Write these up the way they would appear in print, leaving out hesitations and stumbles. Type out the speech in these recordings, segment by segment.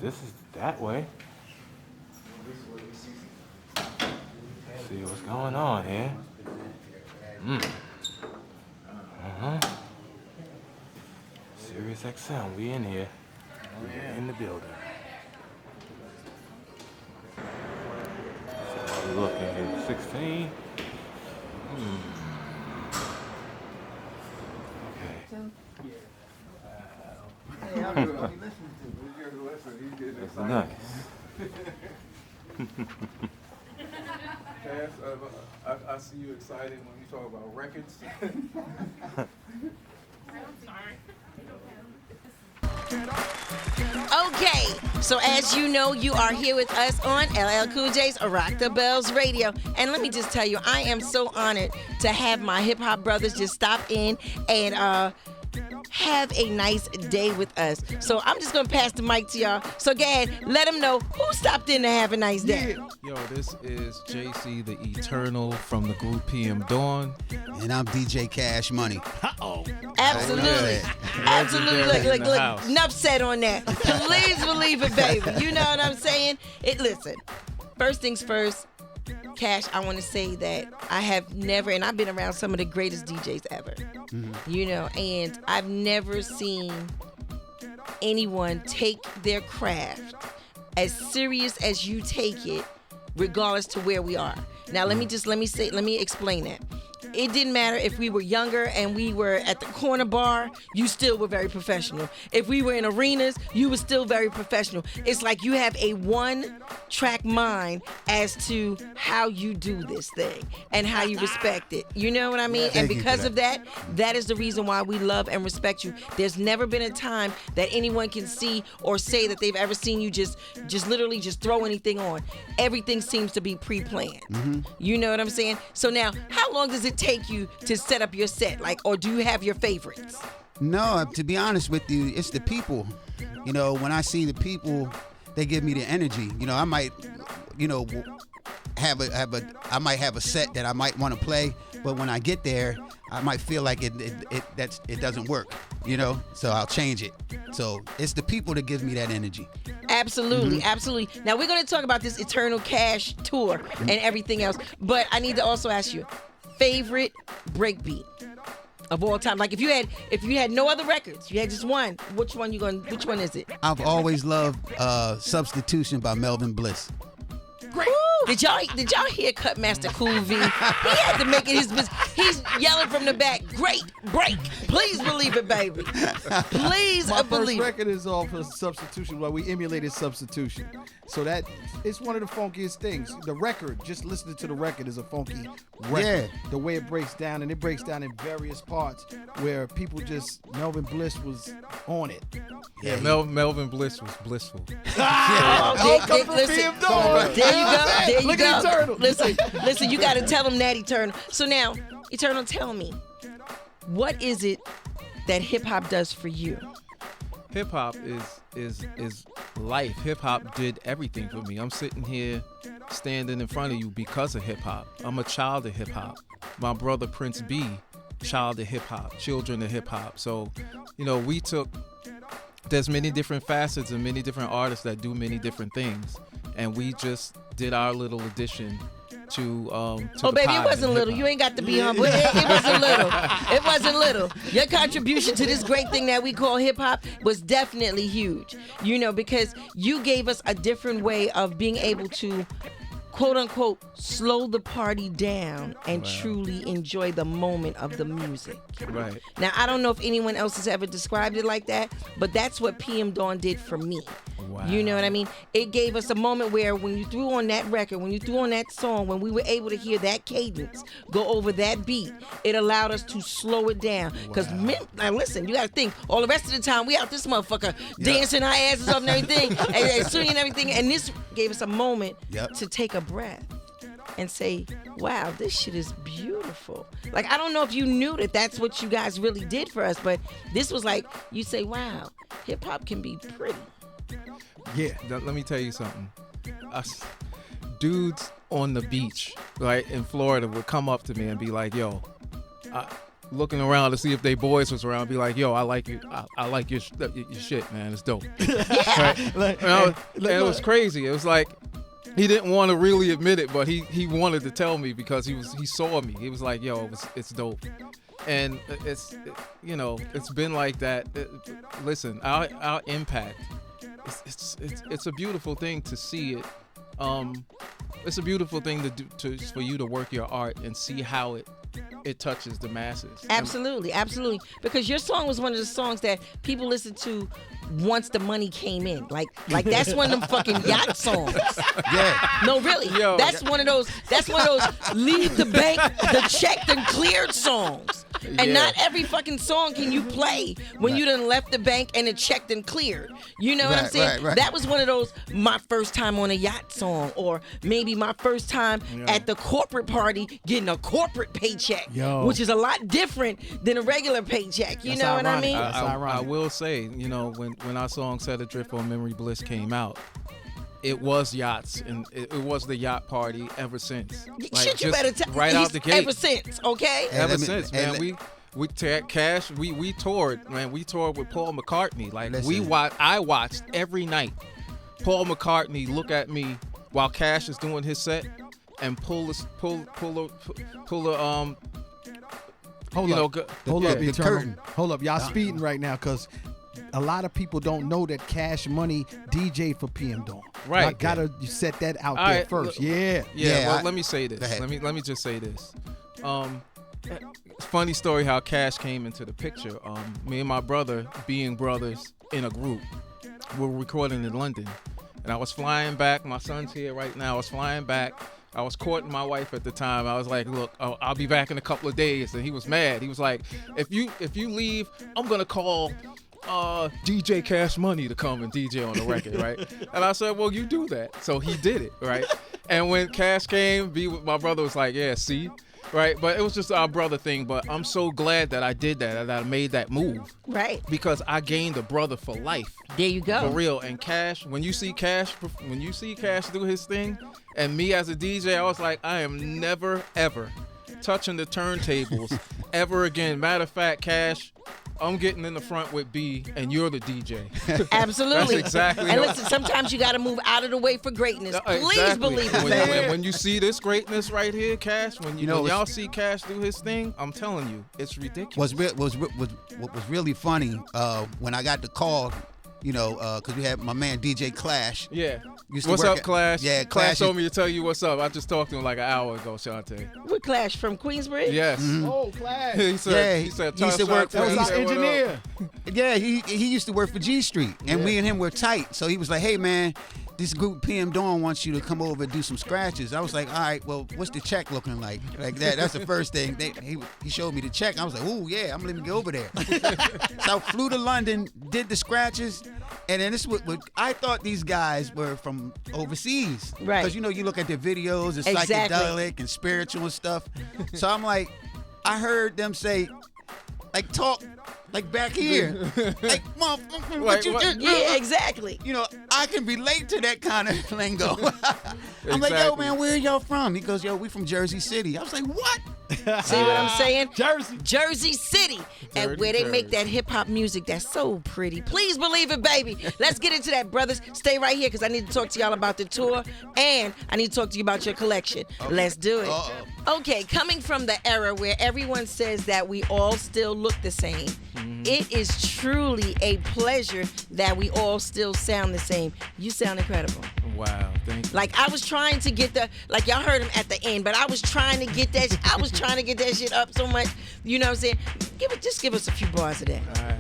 this is that way. See what's going on here. Sirius XM, we in here. We in the building. So we're looking at 16. Okay. That's nice. Cass, I see you excited when you talk about records. Okay, so as you know, you are here with us on LL Cool J's Rock the Bells Radio. And let me just tell you, I am so honored to have my hip hop brothers just stop in and have a nice day with us. So I'm just going to pass the mic to y'all. So, Gad, let them know who stopped in to have a nice day. Yo, this is JC the Eternal from the group PM Dawn. And I'm DJ Cash Money. Absolutely. Absolutely. Look, enough said on that. Please believe it, baby. You know what I'm saying? Listen, first things first, Cash, I want to say that I have never, and I've been around some of the greatest DJs ever, you know, and I've never seen anyone take their craft as serious as you take it, regardless to where we are. Now, let me explain that. It didn't matter if we were younger and we were at the corner bar, you still were very professional. If we were in arenas, you were still very professional. It's like you have a one-track mind as to how you do this thing and how you respect it. You know what I mean? And because of that, that is the reason why we love and respect you. There's never been a time that anyone can see or say that they've ever seen you just literally just throw anything on. Everything seems to be pre-planned. You know what I'm saying? So now, how long does it take you to set up your set? Like, or do you have your favorites? No, to be honest with you, it's the people. You know, when I see the people, they give me the energy. You know, I might, you know, I might have a set that I might want to play, but when I get there, I might feel like it doesn't work. You know, so I'll change it. So it's the people that give me that energy. Absolutely, absolutely. Now we're going to talk about this Eternal Cash tour and everything else, but I need to also ask you, favorite breakbeat of all time? Like if you had no other records, you had just one, which one is it? I've always loved Substitution by Melvin Bliss. Great. Did y'all hear Cutmaster Cool V? He had to make it his business. He's yelling from the back, great break. Please believe it, baby. Please My believe first record is off of Substitution, where we emulated Substitution. So that it's one of the funkiest things. The record, just listening to the record is a funky record. Yeah. The way it breaks down, and it breaks down in various parts where people Melvin Bliss was on it. Yeah, Melvin Bliss was blissful. Listen, there you go. There you Look go. at Eternal. Listen, you got to tell them that, Eternal. So now, Eternal, tell me, what is it that hip hop does for you? Hip hop is life. Hip hop did everything for me. I'm sitting here standing in front of you because of hip hop. I'm a child of hip hop. My brother Prince B, child of hip hop, children of hip hop. So, you know, there's many different facets and many different artists that do many different things, and we just did our little addition to oh baby, it wasn't little. You ain't got to be humble. It wasn't little. It wasn't little. Your contribution to this great thing that we call hip hop was definitely huge. You know, because you gave us a different way of being able to, quote unquote, slow the party down and truly enjoy the moment of the music. Right. Now, I don't know if anyone else has ever described it like that, but that's what PM Dawn did for me. Wow. You know what I mean? It gave us a moment where when you threw on that record, when you threw on that song, when we were able to hear that cadence go over that beat, it allowed us to slow it down. Because, now listen, you got to think, all the rest of the time, we out this motherfucker dancing our asses off and everything, and singing everything, and this gave us a moment to take a breath and say, wow, this shit is beautiful. Like, I don't know if you knew that that's what you guys really did for us, but this was like, you say, wow, hip hop can be pretty. Yeah, let me tell you something. Us dudes on the beach, right, in Florida would come up to me and be like, yo, looking around to see if they boys was around. Be like, yo, I like you. I like your shit, man. It's dope. Right? And it was crazy. It was like he didn't want to really admit it, but he wanted to tell me because he saw me. He was like, yo, it's dope. And it's been like that. Listen, our impact. It's a beautiful thing to see it. It's a beautiful thing to do for you to work your art and see how it touches the masses. Absolutely. Because your song was one of the songs that people listened to once the money came in. Like that's one of them fucking yacht songs. Yeah. No, really. Yo. That's one of those leave the bank, the checked and cleared songs. And Yeah. not every fucking song can you play when you done left the bank and it checked and cleared. You know what I'm saying? Right. That was one of those my first time on a yacht song, or maybe my first time at the corporate party getting a corporate paycheck, which is a lot different than a regular paycheck. You know what I mean? I will say, when our song "Set Adrift" on Memory Bliss came out, it was yachts, and it was the yacht party ever since. Shit, you better tell. Right out the gate. Ever since, okay? Ever since, man. We Cash. We toured, man. We toured with Paul McCartney. Like Listen. I watched every night. Paul McCartney look at me while Cash is doing his set and pull a Hold up, the Eternal. curtain. Hold up, y'all speeding right now because a lot of people don't know that Cash Money DJ for PM Dawn. Right. I gotta set that out All there right, first. look- Yeah. Well, let me say this. Go ahead. Let me just say this. Funny story how Cash came into the picture. Me and my brother, being brothers in a group, were recording in London, and I was flying back. My son's here right now. I was flying back. I was courting my wife at the time. I was like, look, I'll be back in a couple of days. And he was mad. He was like, if you leave, I'm gonna call DJ Cash Money to come and DJ on the record, right? And I said, well, you do that. So he did it, right? And when Cash came, my brother was like, yeah, see? Right? But it was just our brother thing. But I'm so glad that I did that I made that move. Right. Because I gained a brother for life. There you go. For real. And Cash, when you see Cash do his thing, and me as a DJ, I was like, I am never, ever touching the turntables ever again. Matter of fact, Cash, I'm getting in the front with B, and you're the DJ. Absolutely. That's exactly. And listen, sometimes you got to move out of the way for greatness. Please Exactly. believe it, When, man. when you see this greatness right here, Cash, when You know, when y'all see Cash do his thing, I'm telling you, it's ridiculous. What was really funny when I got the call, because we had my man DJ Clash. Yeah. Used to What's work up, at- Clash? Yeah, Clash Clash told me to tell you what's up. I just talked to him like an hour ago, Shante. With Clash from Queensbridge? Yes. Oh, Clash. He said, He he said, used to "Tell work Shante," for- That was he our said, "What up?" engineer. Yeah, he used to work for G Street, and me and him were tight. So he was like, "Hey man, this group PM Dawn wants you to come over and do some scratches." I was like, "All right, well, what's the check looking like?" Like that. That's the first thing. He showed me the check. I was like, "Ooh yeah, I'm letting me go over there." So I flew to London, did the scratches, and then this was I thought these guys were from overseas, Right. Because you look at their videos, it's Exactly. psychedelic and spiritual and stuff. So I'm like, I heard them say, like talk. Like back here, like motherfucker, what you what? did? Yeah, exactly. I can relate to that kind of lingo. I'm like, yo, Exactly. man, where y'all from? He goes, yo, we from Jersey City. I was like, what? See what I'm saying? Jersey. City. And Dirty where they make Jersey. that hip hop music that's so pretty. Please believe it, baby. Let's get into that, brothers. Stay right here because I need to talk to y'all about the tour and I need to talk to you about your collection. Let's do it. Okay, coming from the era where everyone says that we all still look the same, it is truly a pleasure that we all still sound the same. You sound incredible. Wow, thank you. Like I was trying to get like y'all heard him at the end, but I was trying to get that. I was trying to get that shit up so much. You know what I'm saying? Just give us a few bars of that. All right.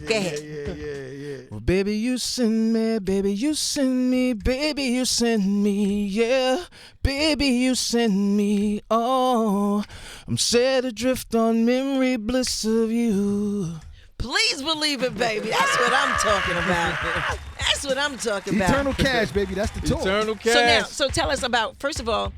Go ahead. Yeah. Well, baby, you send me, baby, you send me, baby, you send me, yeah, baby, you send me, oh, I'm set adrift on memory bliss of you. Please believe it, baby. That's what I'm talking about. That's what I'm talking about. Eternal Cash, baby. That's the tour. Eternal Cash. So tell us about, first of all,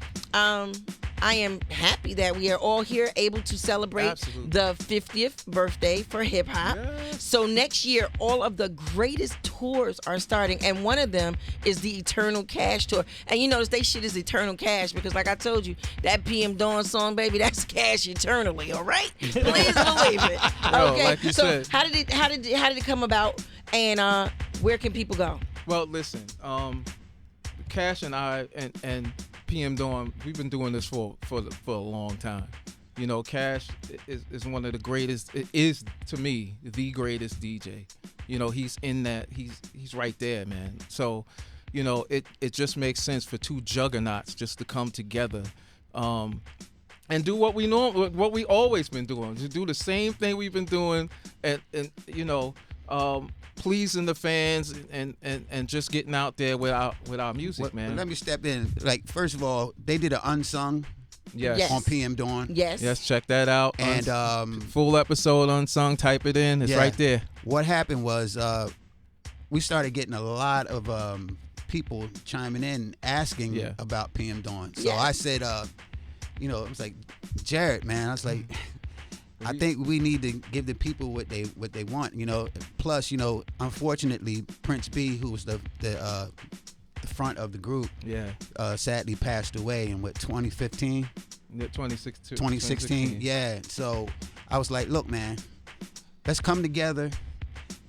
I am happy that we are all here able to celebrate Absolutely. the 50th birthday for hip hop. Yes. So next year, all of the greatest tours are starting, and one of them is the Eternal Cash tour. And you notice they shit is Eternal Cash because, like I told you, that PM Dawn song, baby, that's cash eternally. All right, please believe it. Yo, Okay, like you so said. how did it come about, and where can people go? Well, listen, Cash and I and PM Dawn, we've been doing this for a long time. You know, Cash is one of the greatest. It is, to me, the greatest DJ. You know, he's in that. He's right there, man. So, you know, it just makes sense for two juggernauts just to come together, and do what we know, what we always been doing. To do the same thing we've been doing, and you know, pleasing the fans and just getting out there with our music, man. Let me step in. Like, first of all, they did an unsung Yes. on PM Dawn. Yes. Yes, check that out. And Full episode unsung. Type it in. It's yeah. right there. What happened was we started getting a lot of people chiming in asking Yeah. about PM Dawn. So Yeah. I said, you know, it was like, Jared, man, I was like, I think we need to give the people what they want, you know. Plus, you know, unfortunately, Prince B, who was the front of the group, Yeah. sadly passed away in 2015. 2016. Yeah. So I was like, look, man, let's come together,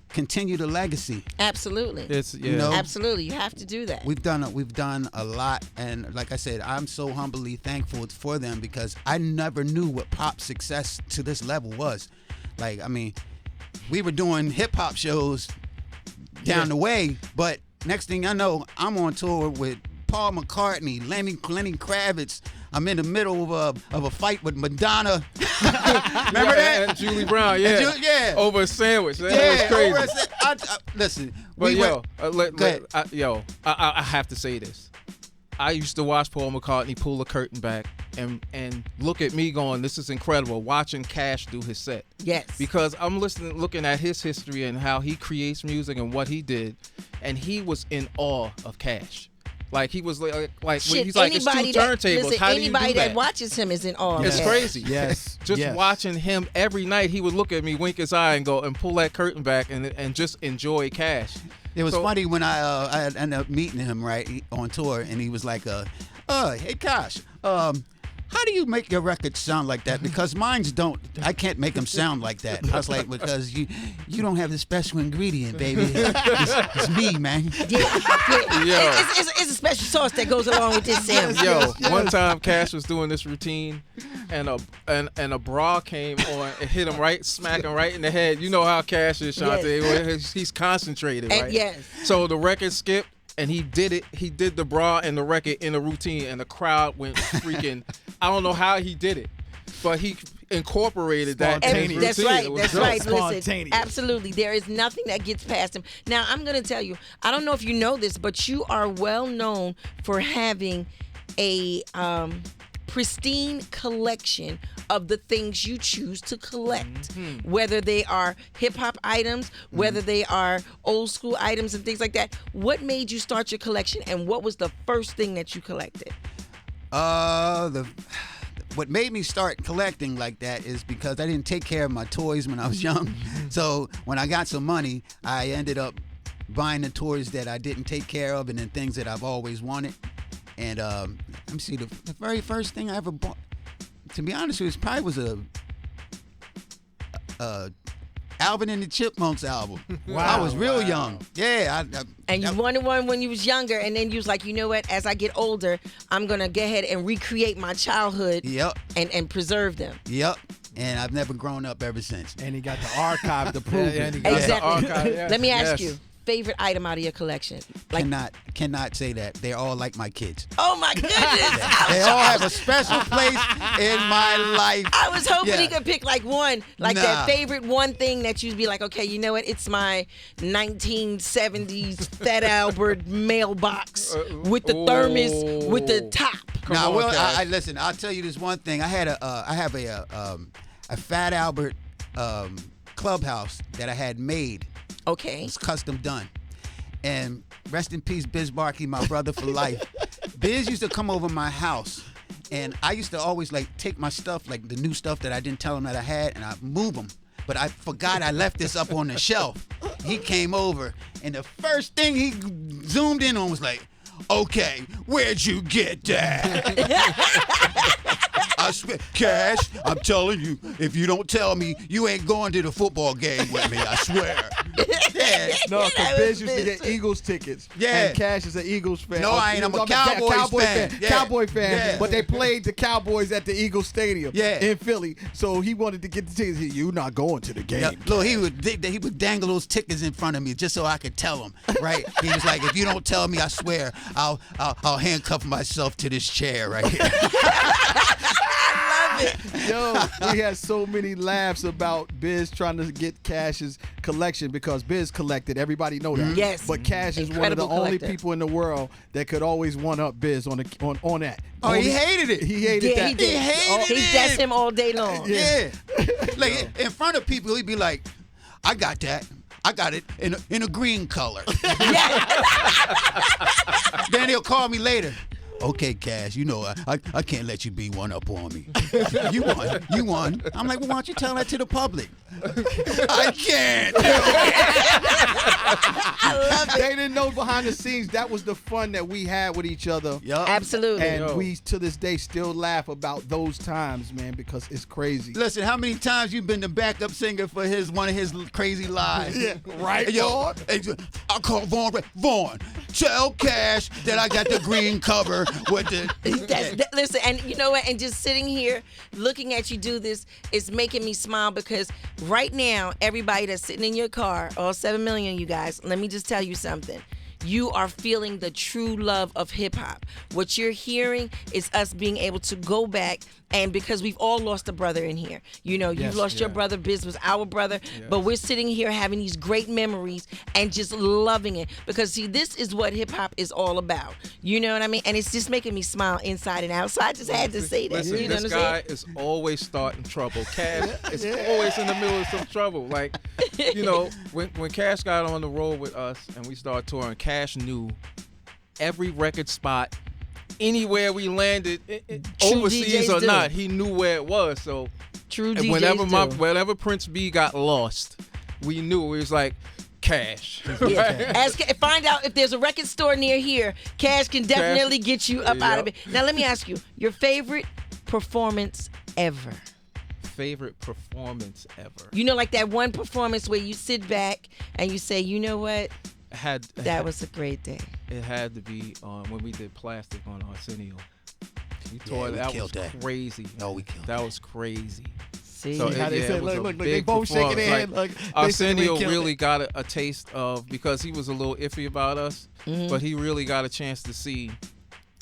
continue the legacy. Absolutely. It's You know, Absolutely. You have to do that. We've done a lot, and like I said, I'm so humbly thankful for them because I never knew what pop success to this level was. Like, I mean, we were doing hip hop shows down the way, but next thing I know, I'm on tour with Paul McCartney, Lenny Kravitz. I'm in the middle of a fight with Madonna. Remember that? And Julie Brown, yeah. And yeah. Over a sandwich. That Yeah, was crazy. listen, But go ahead. I have to say this. I used to watch Paul McCartney pull the curtain back and look at me going, this is incredible, watching Cash do his set. Yes. Because I'm looking at his history and how he creates music and what he did, and he was in awe of Cash. Like, he was like Shit, he's like, it's two anybody that, turntables. listen, How do you do anybody that? watches him is in awe. It's of that. crazy. Yes. Just yes. watching him every night, he would look at me, wink his eye, and go and pull that curtain back and just enjoy Cash. It was So- funny when I ended up meeting him on tour, and he was like, hey Cash, how do you make your records sound like that? Because mine's don't. I can't make them sound like that. I was like, because you don't have the special ingredient, baby. It's me, man. Yeah. Yo. It's a special sauce that goes along with this sound. Yo, one time Cash was doing this routine, and a bra came on and hit him right, smack him right in the head. You know how Cash is, Shante. He's concentrated, And right? yes. So the record skipped, and he did it. He did the bra and the record in a routine, and the crowd went freaking. I don't know how he did it, but he incorporated that. in his routine. That's right. It was That's dope. right. Listen, Spontaneous. absolutely. There is nothing that gets past him. Now, I'm going to tell you, I don't know if you know this, but you are well known for having a pristine collection of the things you choose to collect, whether they are hip-hop items, whether they are old school items and things like that. What made you start your collection, and what was the first thing that you collected? What made me start collecting like that is because I didn't take care of my toys when I was young. So when I got some money, I ended up buying the toys that I didn't take care of, and then things that I've always wanted. And let me see, the very first thing I ever bought, to be honest with you, probably was a Alvin and the Chipmunks album. Wow. I was real young. Yeah. And you wanted one when you was younger, and then you was like, you know what? As I get older, I'm gonna go ahead and recreate my childhood. Yep. And preserve them. Yep. And I've never grown up ever since. And he got the archive to prove and he it. got the Exactly. archive, yes, Let me ask yes. you, favorite item out of your collection? Like, Cannot say that. They're all like my kids. oh my goodness! They all have a special place in my life. I was hoping Yeah. he could pick like one, like Nah. that favorite one thing that you'd be like, okay, you know what? It's my 1970s Fat Albert mailbox with the thermos with the top. Now, on, well, Cash. I listen. I'll tell you this one thing. I have a Fat Albert clubhouse that I had made. Okay. It's custom done. And rest in peace, Biz Barkey, my brother for life. Biz used to come over my house, And I used to always like take my stuff, like the new stuff that I didn't tell him that I had, and I move them. But I forgot I left this up on the shelf. He came over, and the first thing he zoomed in on was like, okay, where'd you get that? I swear, Cash, I'm telling you, if you don't tell me, you ain't going to the football game with me, I swear. Yeah. No, That because was Biz used to Biz. get Eagles tickets. Yeah. And Cash is an Eagles fan. No, I ain't. I'm a Cowboys fan. Yeah. Cowboy fan. Yeah. But they played the Cowboys at the Eagles Stadium in Philly. So he wanted to get the tickets. You're not going to the game. Yeah, look, he would dangle those tickets in front of me just so I could tell him, right? He was like, if you don't tell me, I swear, I'll handcuff myself to this chair right here. Yo, we had so many laughs about Biz trying to get Cash's collection because Biz collected. Everybody know that. Yes. But Cash is one of the Incredible only collector. people in the world that could always one up Biz on that. Oh, he hated it. He hated Yeah, that. he did. He hated He it. that's him all day long. Yeah. Like in front of people, he'd be like, I got that. I got it in a green color. Then he'll call me later. Okay, Cash, you know I can't let you be one up on me. You won. I'm like, well, why don't you tell that to the public? I can't. I love They it. didn't know behind the scenes that was the fun that we had with each other. Yup. Absolutely. And we to this day still laugh about those times, man, because it's crazy. Listen, how many times you been the backup singer for one of his crazy lies? Yeah, right, Hey, yo, Vaughn? hey, I'll call Vaughn. Vaughn, tell Cash that I got the green cover with the. Listen, and you know what? And just sitting here looking at you do this is making me smile because right now, everybody that's sitting in your car, all 7 million of you guys, let me just tell you something. You are feeling the true love of hip hop. What you're hearing is us being able to go back, and because we've all lost a brother in here. You know, you've lost your brother, Biz was our brother, but we're sitting here having these great memories and just loving it. Because see, this is what hip hop is all about. You know what I mean? And it's just making me smile inside and out. So I just had to say that. Listen, you know this what I'm guy saying? is always starting trouble. Cash is always in the middle of some trouble. Like, you know, when Cash got on the road with us and we started touring, Cash knew every record spot, anywhere we landed, overseas DJs or do. not, he knew where it was. So True and DJs do. whenever Prince B got lost, we knew it was like Cash. Yeah. Find out if there's a record store near here. Cash can definitely get you up out of it. Now let me ask you, your favorite performance ever? Favorite performance ever. You know, like that one performance where you sit back and you say, you know what? That was a great day. It had to be when we did Plastic on Arsenio. We Yeah, tore we that killed was that. crazy. No, we killed that. Was crazy. See, So how they it said, was look, a they big both shaking performance. their head. Like, Like, they said we Arsenio killed really it. got a taste of, because he was a little iffy about us, but he really got a chance to see.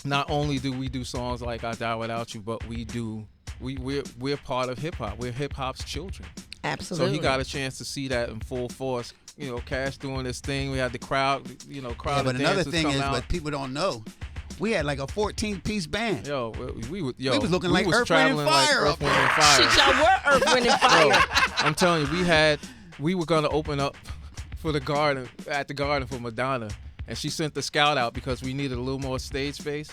Not only do we do songs like "I Die Without You," but we're part of hip hop. We're hip hop's children. absolutely. So he got a chance to see that in full force. You know, Cash doing this thing. We had the crowd. You know, crowd Yeah, of but another dancers thing come is, out. what people don't know, we had like a 14-piece band. Yo, we was looking like was Earth, Wind, and traveling like Fire Earth, up Wind, there. and Fire. Shit, y'all were Earth, Wind, and Fire. I'm telling you, we were gonna open up for the Garden for Madonna, and she sent the scout out because we needed a little more stage space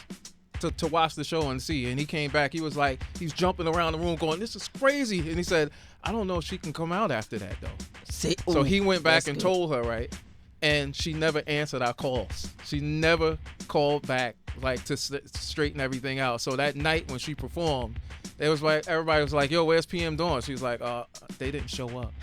to watch the show and see. And he came back. He was like, he's jumping around the room going, "This is crazy." And he said, "I don't know if she can come out after that though." See, So ooh, he went back that's and good. told her, right? And she never answered our calls. She never called back, like, to straighten everything out. So that night when she performed, it was like everybody was like, "Yo, where's PM Dawn?" She was like, "They didn't show up."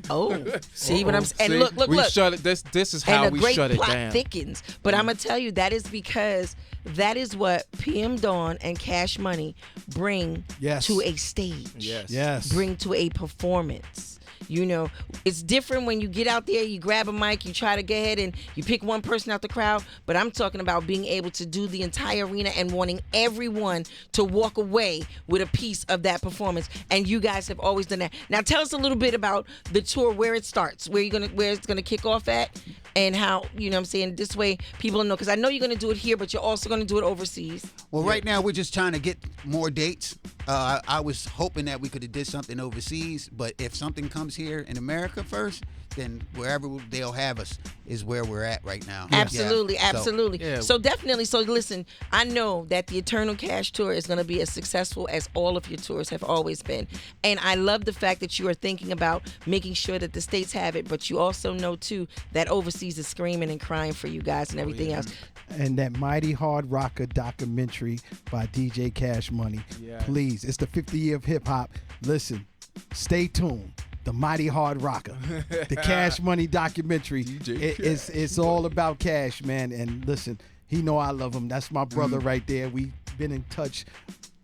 Oh, see what I'm saying? And See, look. we shut it. This is how And the we great shut it plot down. thickens. But I'm going to tell you, that is because that is what PM Dawn and Cash Money bring Yes. to a stage. Yes. Bring to a performance. You know, it's different when you get out there, you grab a mic, you try to go ahead and you pick one person out the crowd. But I'm talking about being able to do the entire arena and wanting everyone to walk away with a piece of that performance. And you guys have always done that. Now tell us a little bit about the tour, where it starts, where it's gonna kick off at. and how, you know what I'm saying, this way people know, because I know you're going to do it here, but you're also going to do it overseas. Well, right now we're just trying to get more dates. I was hoping that we could have did something overseas, but if something comes here in America first, then wherever they'll have us is where we're at right now. Absolutely, Yeah. absolutely. So definitely, so listen, I know that the Eternal Cash Tour is going to be as successful as all of your tours have always been. And I love the fact that you are thinking about making sure that the States have it, but you also know, too, that overseas is screaming and crying for you guys and everything else. And that Mighty Hard Rocker documentary by DJ Cash Money. Yes. Please, it's the 50th year of hip hop. Listen, stay tuned. The Mighty Hard Rocker, the Cash Money documentary. It's all about Cash, man. And listen, he know I love him. That's my brother right there. We've been in touch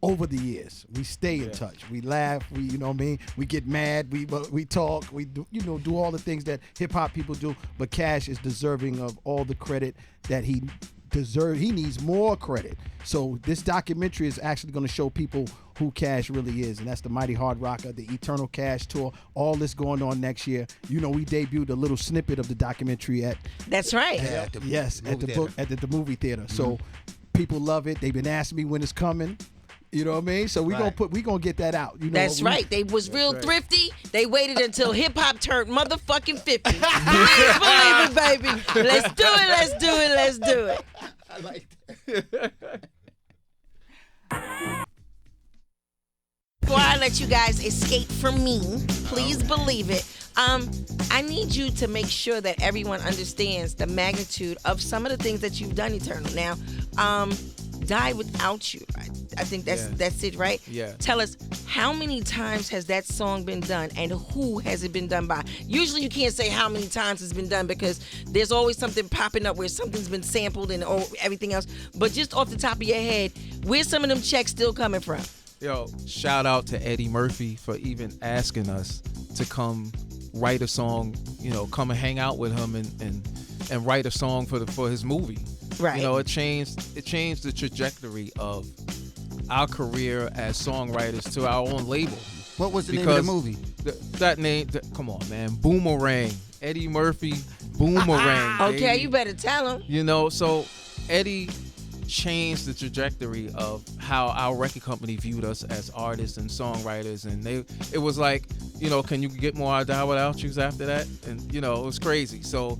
over the years. We stay in touch. We laugh. We, you know what I mean? We get mad. We talk. We do, you know, do all the things that hip hop people do. But Cash is deserving of all the credit that he deserves. He needs more credit. So this documentary is actually going to show people who Cash really is, and that's the Mighty Hard Rocker, the Eternal Cash Tour, all this going on next year. You know, we debuted a little snippet of the documentary at That's right. at the movie theater. So people love it. They've been asking me when it's coming. You know what I mean? So we gonna get that out. You know, That's right. They was real thrifty. They waited until hip hop turned motherfucking 50. Please believe it, baby. Let's do it. Let's do it. Let's do it. I like that. Before I let you guys escape from me, please believe it. I need you to make sure that everyone understands the magnitude of some of the things that you've done, Eternal. Now, Die Without You. I think that's it, right? Yeah. Tell us, how many times has that song been done, and who has it been done by? Usually you can't say how many times it's been done because there's always something popping up where something's been sampled and everything else. But just off the top of your head, where's some of them checks still coming from? Yo, shout out to Eddie Murphy for even asking us to come write a song, you know, come and hang out with him and write a song for his movie. Right. You know, it changed the trajectory of our career as songwriters to our own label. What was the name of the movie? That name, come on, man, Boomerang. Eddie Murphy, Boomerang. Okay, baby. You better tell him. You know, so Eddie changed the trajectory of how our record company viewed us as artists and songwriters, and it was like, you know, can you get more I Die Without Yous after that? And you know, it was crazy. So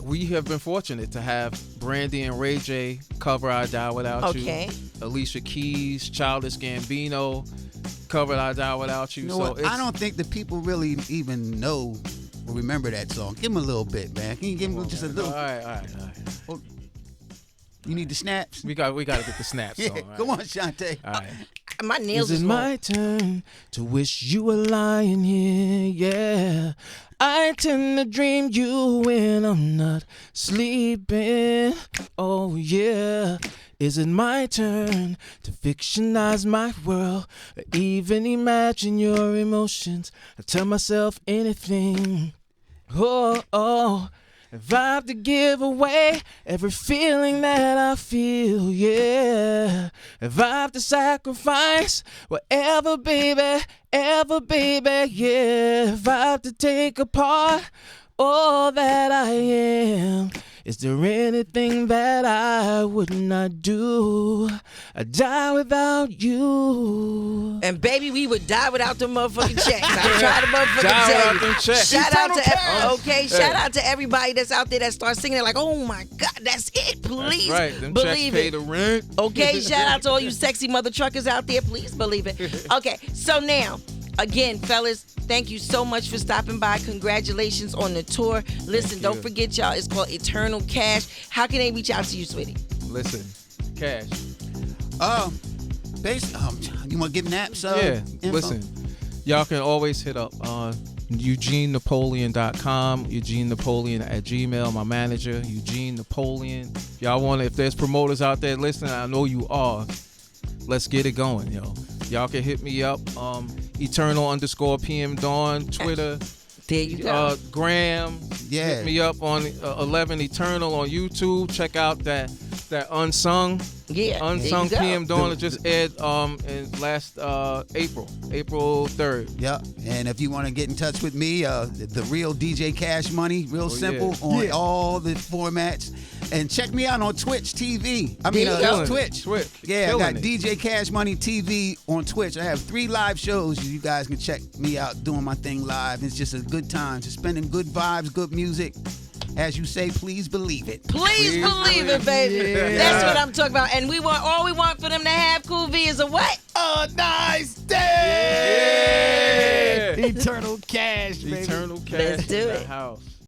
we have been fortunate to have Brandy and Ray J cover I Die Without You. Alicia Keys, Childish Gambino covered I Die Without You. You know what? I don't think the people really even know or remember that song. Give them a little bit, man. Can you give them just a little? All right. Oh, you need the snaps? We got to get the snaps. Yeah, on, right? go on, Shante. All right. My nails Is it my turn to wish you were lying here? Yeah. I tend to dream you when I'm not sleeping. Oh, yeah. Is it my turn to fictionize my world or even imagine your emotions? I tell myself anything. Oh. If I have to give away every feeling that I feel, yeah. If I have to sacrifice whatever, baby, yeah. If I have to take apart all that I am, is there anything that I would not do? I die without you. And baby, we would die without the motherfucking checks. I try to motherfucking tell you. Shout out to everybody that's out there that starts singing it like, oh my God, that's it. Please That's right. Them believe checks pay it. the rent. Okay, shout out to all you sexy mother truckers out there. Please believe it. Okay, so now, again, fellas, thank you so much for stopping by. Congratulations on the tour. Listen, don't forget, y'all, it's called Eternal Cash. How can they reach out to you, sweetie? Listen, Cash. You want to give naps? Yeah, info? listen, y'all can always hit up EugeneNapoleon.com, Eugene Napoleon at Gmail, my manager, Eugene Napoleon. Y'all want to, if there's promoters out there listening, I know you are, let's get it going, yo. Y'all can hit me up, Eternal_PM Dawn, Twitter. There you go. Graham. Yeah. Hit me up on 11 Eternal on YouTube. Check out that that Unsung. Yeah, Unsung there you PM go. Dawn that just aired in last April 3rd. Yep. And if you want to get in touch with me, the real DJ Cash Money, real simple on all the formats. And check me out on Twitch TV. I mean, Twitch. Yeah, I got DJ Cash Money TV on Twitch. I have 3 live shows. You guys can check me out doing my thing live. It's just a good time. Just spending good vibes, good music. As you say, please believe it. Please believe it, baby. Yeah. That's what I'm talking about. And all we want for them to have, Cool V, is a what? A nice day. Yeah. Eternal cash, baby. Eternal Cash Let's do in the it. house.